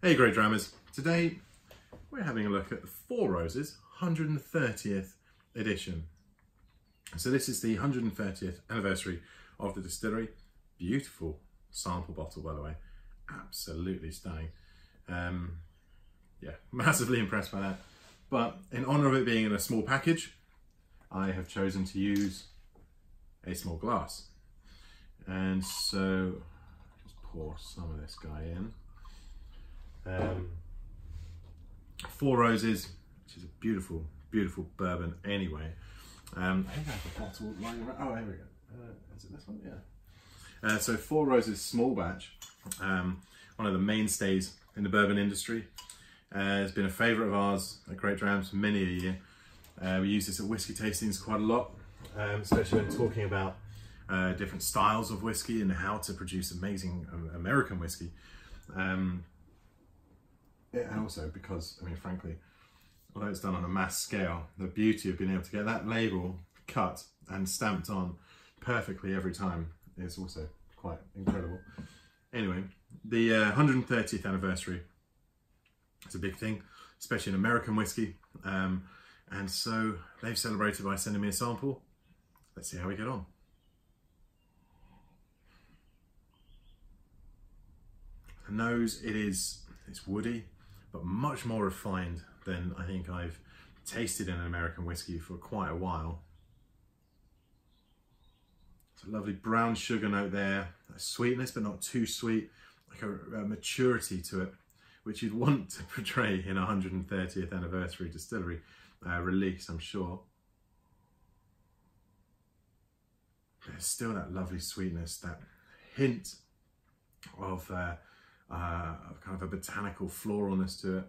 Hey GreatDrams, today we're having a look at the Four Roses 130th edition. So this is the 130th anniversary of the distillery. Beautiful sample bottle, by the way, absolutely stunning. Yeah, massively impressed by that. But in honor of it being in a small package, I have chosen to use a small glass. And so just pour some of this guy in. Four Roses, which is a beautiful, beautiful bourbon anyway. I think I have a bottle lying around. Oh, here we go. Is it this one? Yeah. So Four Roses small batch, one of the mainstays in the bourbon industry. It's been a favourite of ours at GreatDrams for many a year. We use this at whiskey tastings quite a lot, especially when talking about different styles of whiskey and how to produce amazing American whiskey. And also because, I mean, frankly, although it's done on a mass scale, the beauty of being able to get that label cut and stamped on perfectly every time is also quite incredible. Anyway, the 130th anniversary is a big thing, especially in American whiskey. And so they've celebrated by sending me a sample. Let's see how we get on. The nose, it's woody, but much more refined than I think I've tasted in an American whiskey for quite a while. It's a lovely brown sugar note there, a sweetness but not too sweet, like a maturity to it, which you'd want to portray in a 130th anniversary distillery release, I'm sure. There's still that lovely sweetness, that hint of kind of a botanical floralness to it.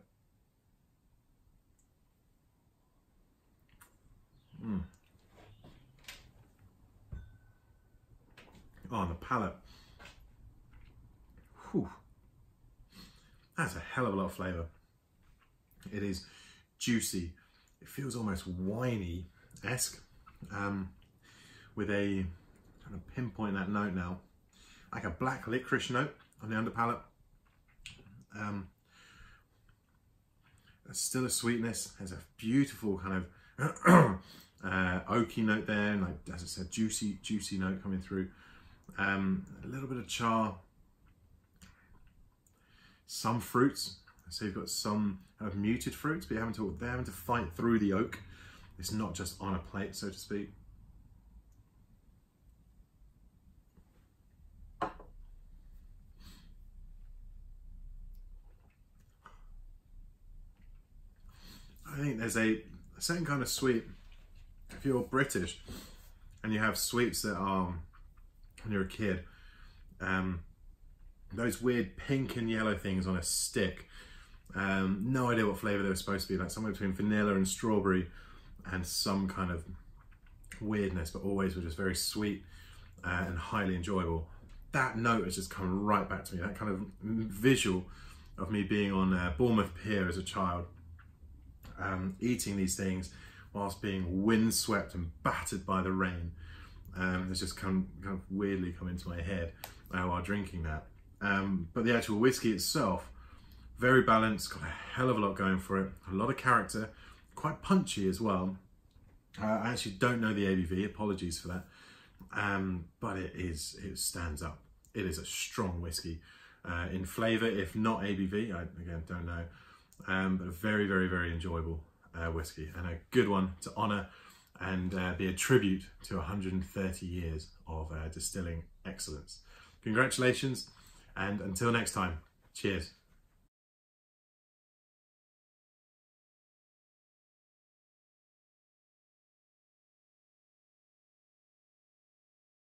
Oh, and the palate. Whew. That's a hell of a lot of flavour. It is juicy. It feels almost winey-esque, with a kind of pinpoint that note now, like a black licorice note on the underpalate. There's still a sweetness. There's a beautiful kind of oaky note there, and like, as I said, juicy note coming through. A little bit of char, some fruits. So you've got some kind of muted fruits, but they're having to fight through the oak. It's not just on a plate, so to speak. I think there's a certain kind of sweet. If you're British and you have sweets that are, when you're a kid, those weird pink and yellow things on a stick, no idea what flavour they were supposed to be, like somewhere between vanilla and strawberry and some kind of weirdness, but always were just very sweet and highly enjoyable. That note has just come right back to me, that kind of visual of me being on Bournemouth Pier as a child. Eating these things whilst being windswept and battered by the rain. It's just kind of weirdly come into my head while drinking that. But the actual whiskey itself, very balanced, got a hell of a lot going for it, a lot of character, quite punchy as well. I actually don't know the ABV, apologies for that, but it stands up. It is a strong whiskey in flavour, if not ABV, I again don't know. But a very, very, very enjoyable whiskey, and a good one to honour and be a tribute to 130 years of distilling excellence. Congratulations, and until next time, cheers.